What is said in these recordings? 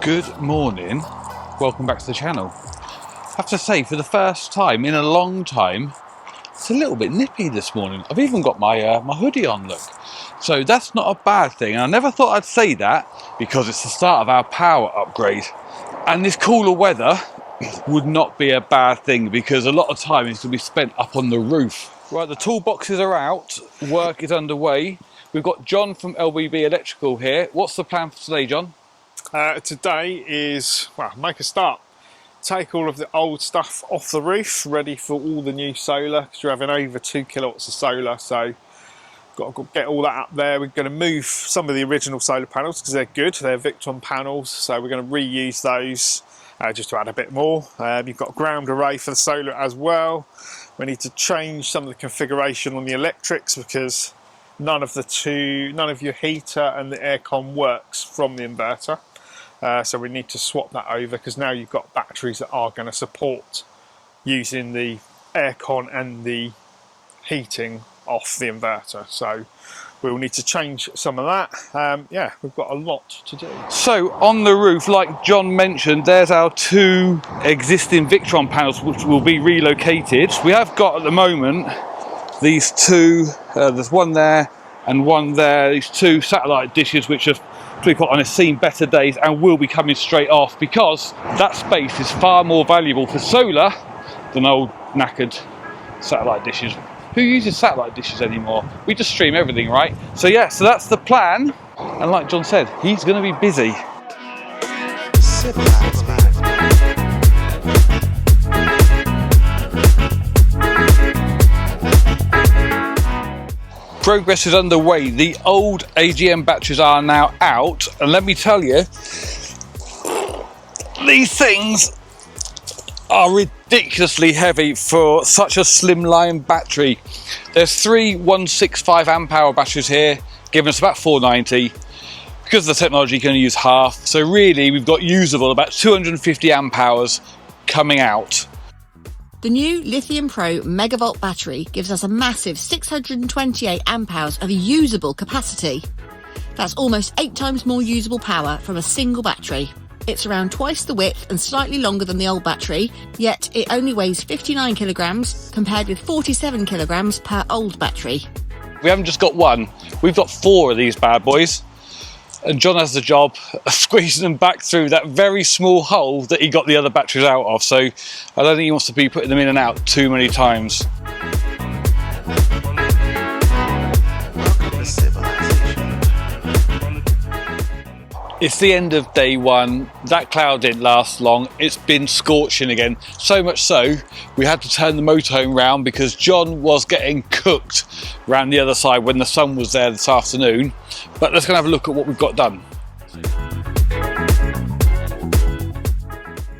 Good morning, welcome back to the channel. I have to say, for the first time in a long time, it's a little bit nippy this morning. I've even got my my hoodie on, look. So that's not a bad thing. And I never thought I'd say that because it's the start of our power upgrade. And this cooler weather would not be a bad thing because a lot of time is going to be spent up on the roof. Right, the toolboxes are out, work is underway. We've got John from LBB Electrical here. What's the plan for today, John? Today is, well, make a start. Take all of the old stuff off the roof, ready for all the new solar, because you're having over 2 kilowatts of solar, so got to get all that up there. We're going to move some of the original solar panels because they're good, they're Victron panels, so we're going to reuse those just to add a bit more. You've got a ground array for the solar as well. We need to change some of the configuration on the electrics because none of your heater and the aircon works from the inverter. So we need to swap that over because now you've got batteries that are going to support using the aircon and the heating off the inverter. So we'll need to change some of that. Yeah, we've got a lot to do. So on the roof, like John mentioned, there's our two existing Victron panels which will be relocated. We have got at the moment these two, there's one there and one there, these two satellite dishes which have, to be quite honest, seen better days and will be coming straight off because that space is far more valuable for solar than old knackered satellite dishes. Who uses satellite dishes anymore? We just stream everything, right? So yeah, so that's the plan. And like John said, he's going to be busy. Progress is underway. The old AGM batteries are now out, and let me tell you, these things are ridiculously heavy for such a slimline battery. There's three 165 amp hour batteries here, giving us about 490. Because of the technology, you can only use half. So really, we've got usable about 250 amp hours coming out. The new Lithium Pro Megavolt battery gives us a massive 628 amp hours of usable capacity. That's almost 8 times more usable power from a single battery. It's around twice the width and slightly longer than the old battery, yet it only weighs 59 kilograms compared with 47 kilograms per old battery. We haven't just got one, we've got 4 of these bad boys. And John has the job of squeezing them back through that very small hole that he got the other batteries out of. So I don't think he wants to be putting them in and out too many times. It's the end of day one. That cloud didn't last long. It's been scorching again. So much so, we had to turn the motorhome round because John was getting cooked around the other side when the sun was there this afternoon. But let's go and have a look at what we've got done.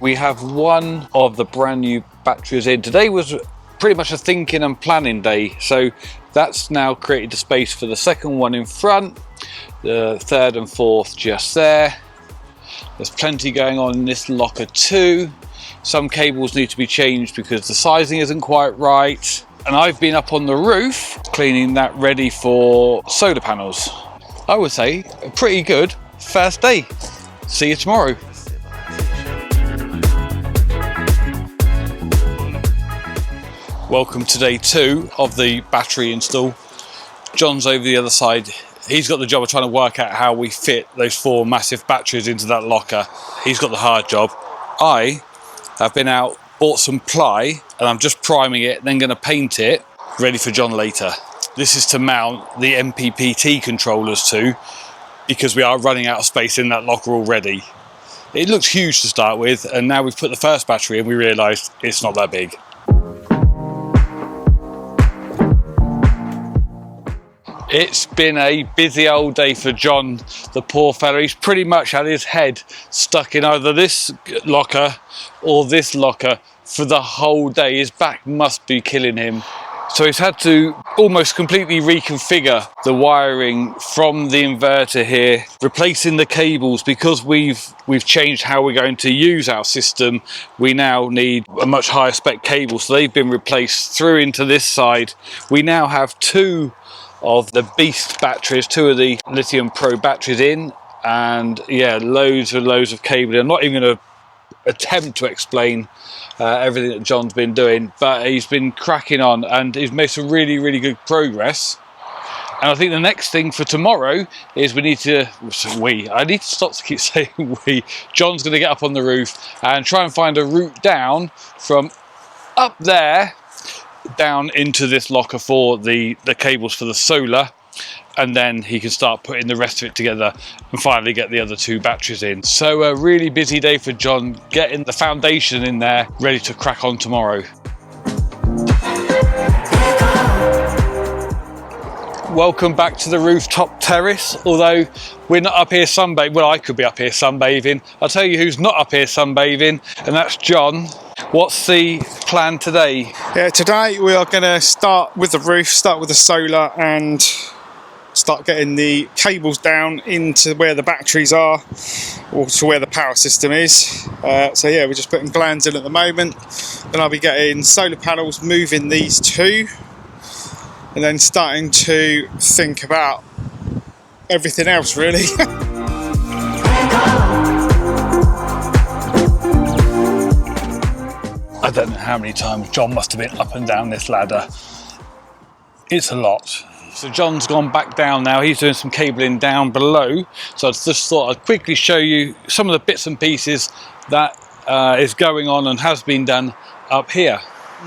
We have one of the brand new batteries in. Today was pretty much a thinking and planning day. So that's now created the space for the second one in front. The third and fourth just there. There's plenty going on in this locker too. Some cables need to be changed because the sizing isn't quite right. And I've been up on the roof cleaning that ready for solar panels. I would say a pretty good first day. See you tomorrow. Welcome to day 2 of the battery install. John's over the other side. He's got the job of trying to work out how we fit those 4 massive batteries into that locker. He's got the hard job. I have been out, bought some ply, and I'm just priming it, then going to paint it, ready for John later. This is to mount the MPPT controllers to, because we are running out of space in that locker already. It looks huge to start with, and now we've put the first battery in, we realised it's not that big. It's been a busy old day for John, the poor fellow. He's pretty much had his head stuck in either this locker or this locker for the whole day. His back must be killing him. So he's had to almost completely reconfigure the wiring from the inverter here, replacing the cables because we've changed how we're going to use our system. We now need a much higher spec cable, so they've been replaced through into this side. We now have 2 of the beast batteries, 2 of the Lithium Pro batteries in, and yeah, loads and loads of cabling. I'm not even going to attempt to explain everything that John's been doing, but he's been cracking on and he's made some really good progress. And I think the next thing for tomorrow is I need to stop to keep saying we. John's going to get up on the roof and try and find a route down from up there down into this locker for the cables for the solar, and then he can start putting the rest of it together and finally get the other 2 batteries in. So a really busy day for John, getting the foundation in there ready to crack on tomorrow. Welcome back to the rooftop terrace. Although we're not up here sunbathing, well, I could be up here sunbathing. I'll tell you who's not up here sunbathing, and that's John. What's the plan today? Yeah, today we are going to start with the roof, start with the solar, and start getting the cables down into where the batteries are, or to where the power system is. So yeah, we're just putting glands in at the moment. Then I'll be getting solar panels, moving these 2, and then starting to think about everything else really. I don't know how many times John must have been up and down this ladder. It's a lot. So John's gone back down now. He's doing some cabling down below. So I just thought I'd quickly show you some of the bits and pieces that is going on and has been done up here.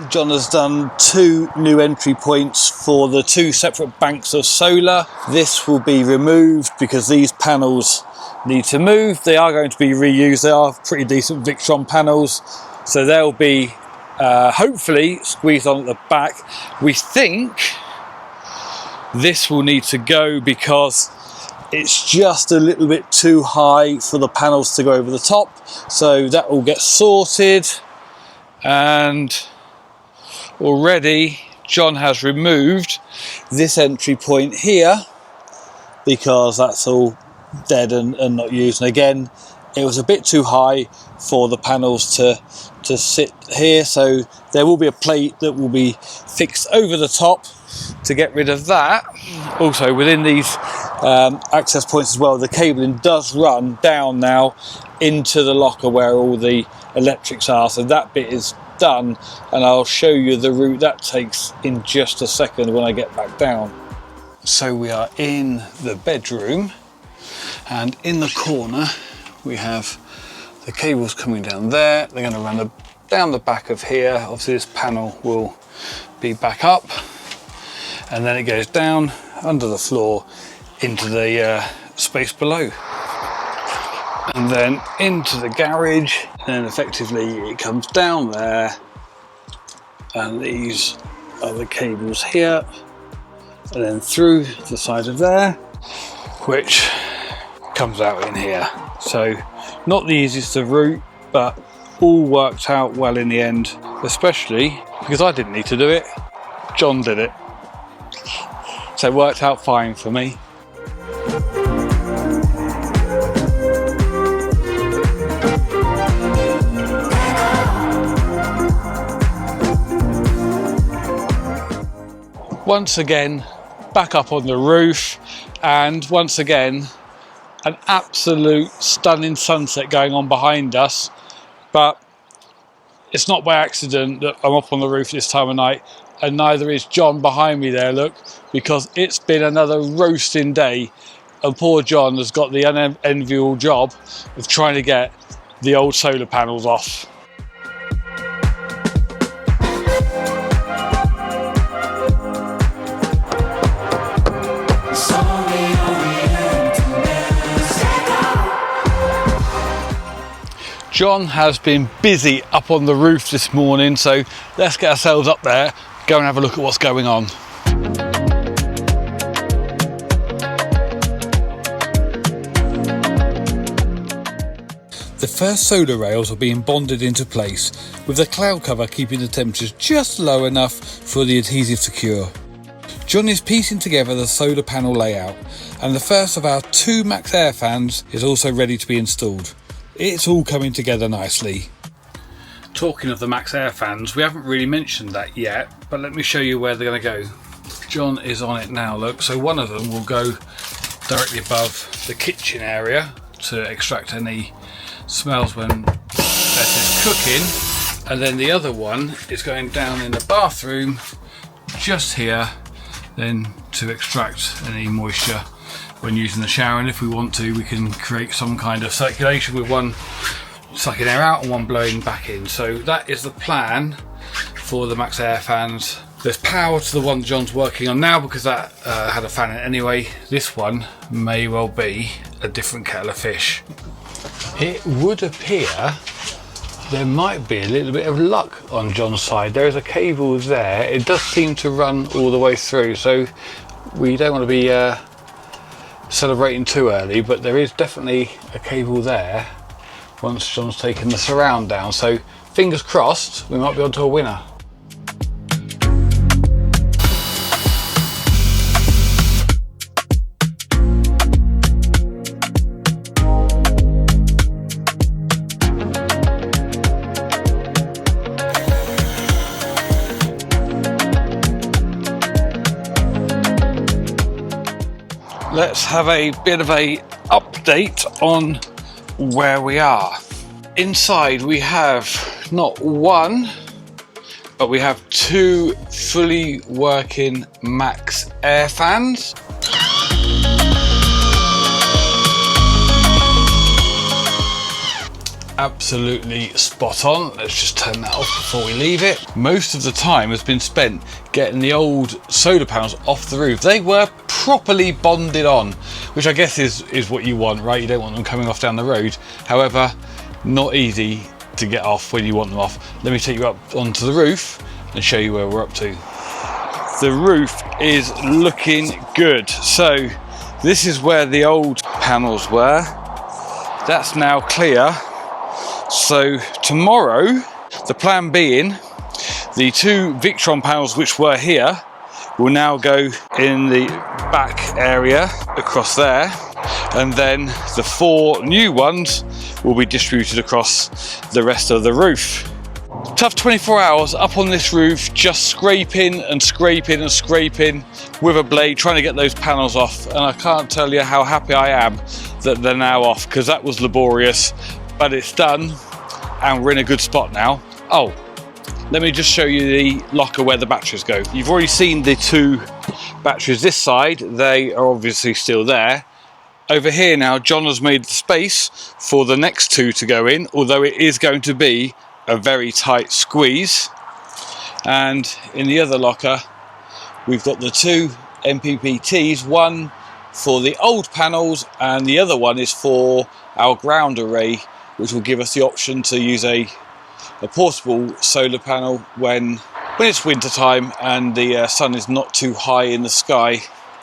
John has done 2 new entry points for the 2 separate banks of solar. This will be removed because these panels need to move. They are going to be reused. They are pretty decent Victron panels. So they'll be hopefully squeezed on at the back. We think this will need to go because it's just a little bit too high for the panels to go over the top. So that will get sorted, and already John has removed this entry point here because that's all dead and not used. And again, it was a bit too high for the panels to sit here, so there will be a plate that will be fixed over the top to get rid of that. Also within these access points as well, the cabling does run down now into the locker where all the electrics are, so that bit is done, and I'll show you the route that takes in just a second when I get back down. So we are in the bedroom, and in the corner we have the cables coming down there. They're going to run down the back of here. Obviously this panel will be back up, and then it goes down under the floor into the space below, and then into the garage, and effectively it comes down there, and these are the cables here, and then through the side of there, which comes out in here. So not the easiest of route, but all worked out well in the end, especially because I didn't need to do it, John did it. So it worked out fine for me. Once again, back up on the roof, and once again, an absolute stunning sunset going on behind us. But it's not by accident that I'm up on the roof this time of night, and neither is John behind me there, look, because it's been another roasting day, and poor John has got the unenviable job of trying to get the old solar panels off. John has been busy up on the roof this morning, so let's get ourselves up there, go and have a look at what's going on. The first solar rails are being bonded into place, with the cloud cover keeping the temperatures just low enough for the adhesive to cure. John is piecing together the solar panel layout, and the first of our 2 max air fans is also ready to be installed. It's all coming together nicely. Talking of the max air fans, we haven't really mentioned that yet, but let me show you where they're going to go. John is on it now, look, so one of them will go directly above the kitchen area to extract any smells when Beth is cooking, and then the other one is going down in the bathroom just here then to extract any moisture when using the shower. And if we want to, we can create some kind of circulation with one sucking air out and one blowing back in. So that is the plan for the Max Air fans. There's power to the one John's working on now because that had a fan in it anyway. This one may well be a different kettle of fish. It would appear there might be a little bit of luck on John's side. There is a cable there. It does seem to run all the way through, so we don't want to be celebrating too early, but there is definitely a cable there once John's taken the surround down. So fingers crossed, we might be onto a winner. Let's have a bit of a update on where we are. Inside we have not one, but we have two fully working Max Air fans. Absolutely spot on. Let's just turn that off before we leave it. Most of the time has been spent getting the old solar panels off the roof. They were properly bonded on, which I guess is what you want, right? You don't want them coming off down the road. However, not easy to get off when you want them off. Let me take you up onto the roof and show you where we're up to. The roof is looking good. So this is where the old panels were. That's now clear. So tomorrow, the plan being, the two Victron panels which were here will now go in the back area across there, and then the four new ones will be distributed across the rest of the roof. Tough 24 hours up on this roof, just scraping and scraping and scraping with a blade, trying to get those panels off, and I can't tell you how happy I am that they're now off, because that was laborious. But it's done and we're in a good spot now. Oh, let me just show you the locker where the batteries go. You've already seen the two batteries this side. They are obviously still there. Over here now, John has made the space for the next two to go in, although it is going to be a very tight squeeze. And in the other locker, we've got the two MPPTs, one for the old panels and the other one is for our ground array, which will give us the option to use a portable solar panel when it's winter time and the sun is not too high in the sky.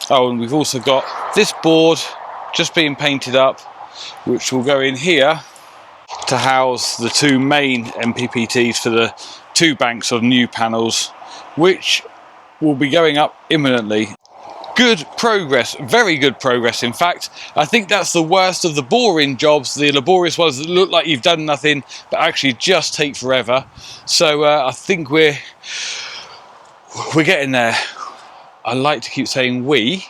Oh, and we've also got this board just being painted up, which will go in here to house the two main MPPTs for the two banks of new panels, which will be going up imminently. Good progress, very good progress in fact. I think that's the worst of the boring jobs, the laborious ones that look like you've done nothing but actually just take forever. So I think we're getting there. I like to keep saying we,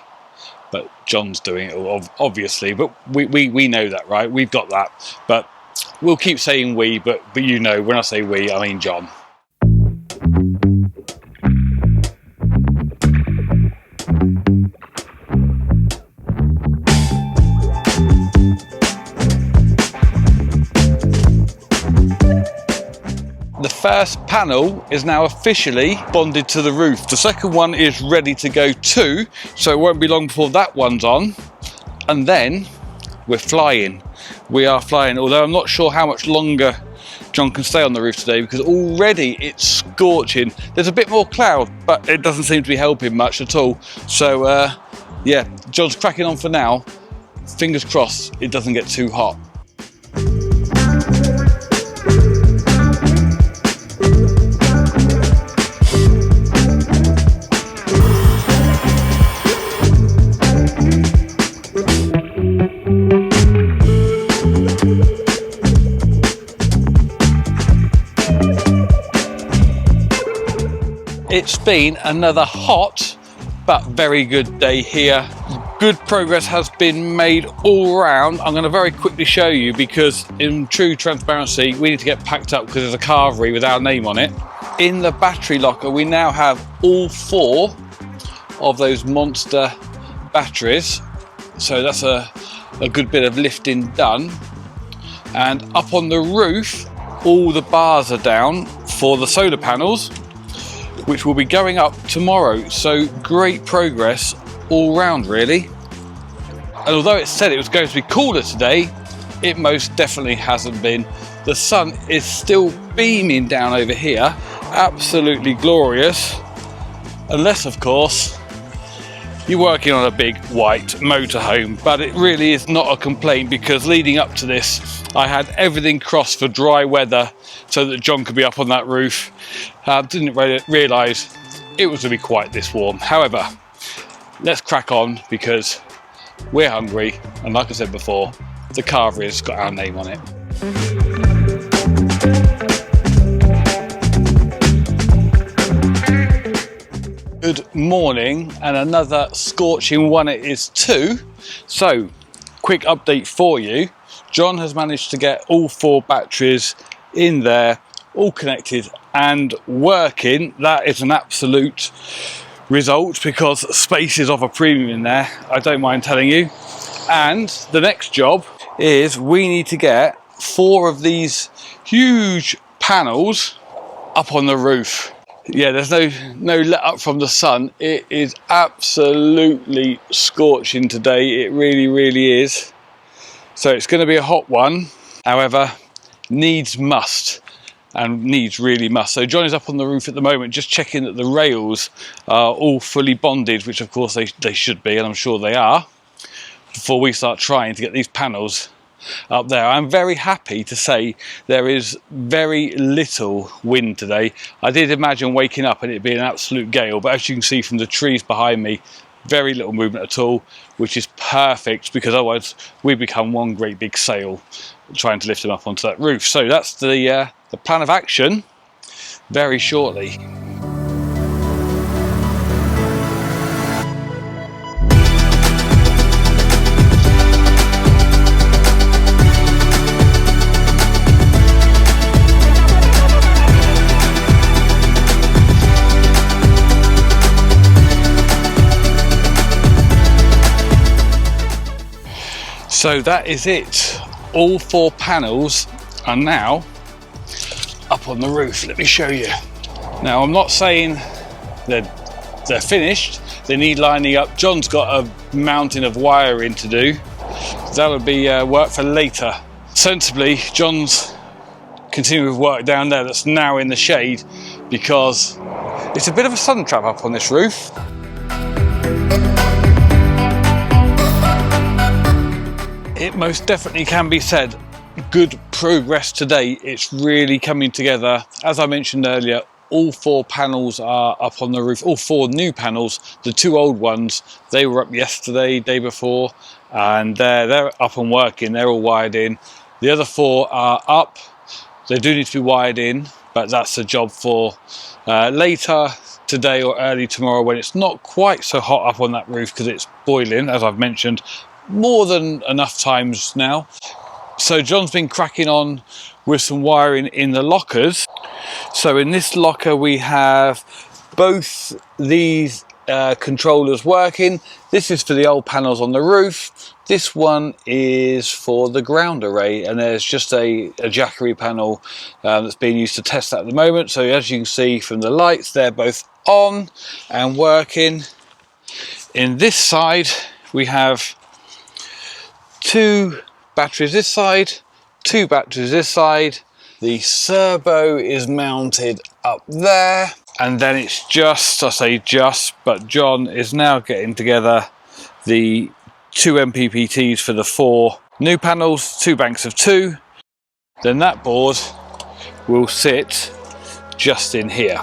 but John's doing it obviously, but we know that, right? We've got that, but we'll keep saying we, but you know, when I say we, I mean John. The first panel is now officially bonded to the roof. The second one is ready to go too, so it won't be long before that one's on. And then we're flying. We are flying, although I'm not sure how much longer John can stay on the roof today because already it's scorching. There's a bit more cloud, but it doesn't seem to be helping much at all. So yeah, John's cracking on for now. Fingers crossed it doesn't get too hot. It's been another hot but very good day here. good progress has been made all round. I'm going to very quickly show you, because in true transparency we need to get packed up because there's a carvery with our name on it. In the battery locker we now have all 4 of those monster batteries, so that's a good bit of lifting done. And up on the roof all the bars are down for the solar panels, which will be going up tomorrow. So great progress all round really. And although it said it was going to be cooler today, it most definitely hasn't been. The sun is still beaming down over here, absolutely glorious, unless of course you're working on a big white motorhome. But it really is not a complaint, because leading up to this I had everything crossed for dry weather so that John could be up on that roof. Didn't realise it was going to be quite this warm. However, let's crack on because we're hungry, and like I said before, the carvery's got our name on it. Good morning, and another scorching one it is too. So, quick update for you. John has managed to get all 4 batteries in there, all connected and working. That is an absolute result, because space is of a premium in there, I don't mind telling you. And the next job is we need to get 4 of these huge panels up on the roof. Yeah, there's no let up from the sun. It is absolutely scorching today. It really is. So it's going to be a hot one. However, needs must, and needs really must. So John is up on the roof at the moment, just checking that the rails are all fully bonded, which of course they should be, and I'm sure they are, before we start trying to get these panels up there. I'm very happy to say there is very little wind today. I did imagine waking up and it'd be an absolute gale, but as you can see from the trees behind me, very little movement at all, which is perfect, because otherwise we become one great big sail trying to lift them up onto that roof. So that's the plan of action very shortly. So that is it. All 4 panels are now up on the roof. Let me show you. Now, I'm not saying they're finished. They need lining up. John's got a mountain of wiring to do. That would be work for later. Sensibly, John's continuing with work down there that's now in the shade, because it's a bit of a sun trap up on this roof. It most definitely can be said, good progress today. It's really coming together. As I mentioned earlier, all 4 panels are up on the roof, all 4 new panels. The 2 old ones, they were up yesterday, day before, and they're up and working. They're all wired in. The other 4 are up. They do need to be wired in, but that's a job for later today or early tomorrow, when it's not quite so hot up on that roof, because it's boiling, as I've mentioned more than enough times now. So John's been cracking on with some wiring in the lockers. So in this locker we have both these controllers working. This is for the old panels on the roof. This one is for the ground array, and there's just a jackery panel that's being used to test that at the moment. So as you can see from the lights, they're both on and working. In this side we have 2 batteries this side, 2 batteries this side. The servo is mounted up there, and then it's just, I say just, but John is now getting together the 2 MPPTs for the 4 new panels, 2 banks of 2. Then that board will sit just in here.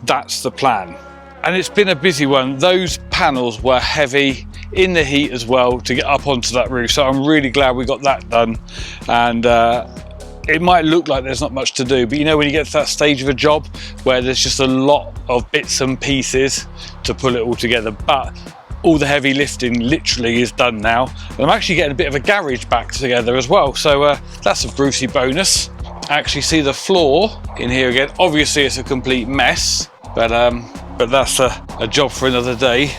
That's the plan. And it's been a busy one. Those panels were heavy in the heat as well to get up onto that roof, so I'm really glad we got that done. And it might look like there's not much to do, but you know, when you get to that stage of a job where there's just a lot of bits and pieces to pull it all together. But all the heavy lifting literally is done now. And I'm actually getting a bit of a garage back together as well, so that's a Brucey bonus. I actually see the floor in here again. Obviously it's a complete mess, but that's a job for another day.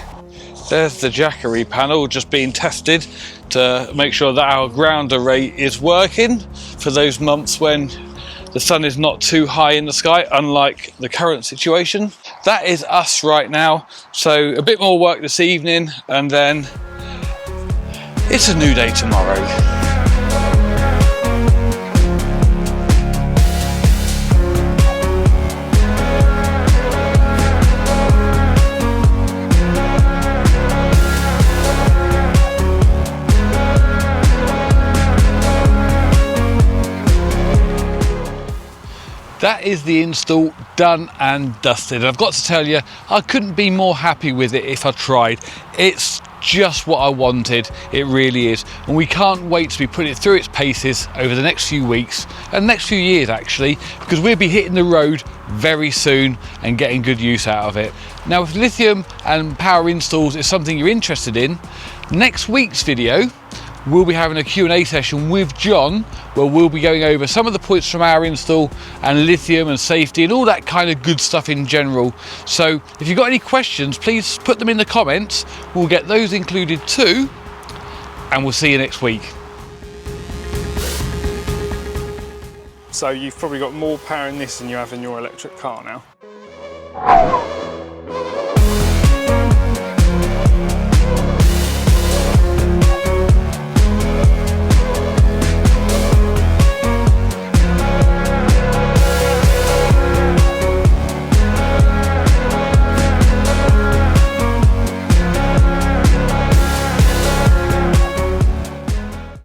There's the Jackery panel just being tested to make sure that our ground array is working for those months when the sun is not too high in the sky, unlike the current situation. That is us right now. So a bit more work this evening, and then it's a new day tomorrow. That is the install done and dusted. I've got to tell you, I couldn't be more happy with it if I tried. It's just what I wanted, it really is. And we can't wait to be putting it through its paces over the next few weeks and next few years actually, because we'll be hitting the road very soon and getting good use out of it. Now, if lithium and power installs is something you're interested in, next week's video we'll be having a Q&A session with John, where we'll be going over some of the points from our install and lithium and safety and all that kind of good stuff in general. So if you've got any questions, please put them in the comments. We'll get those included too, and we'll see you next week. So you've probably got more power in this than you have in your electric car now.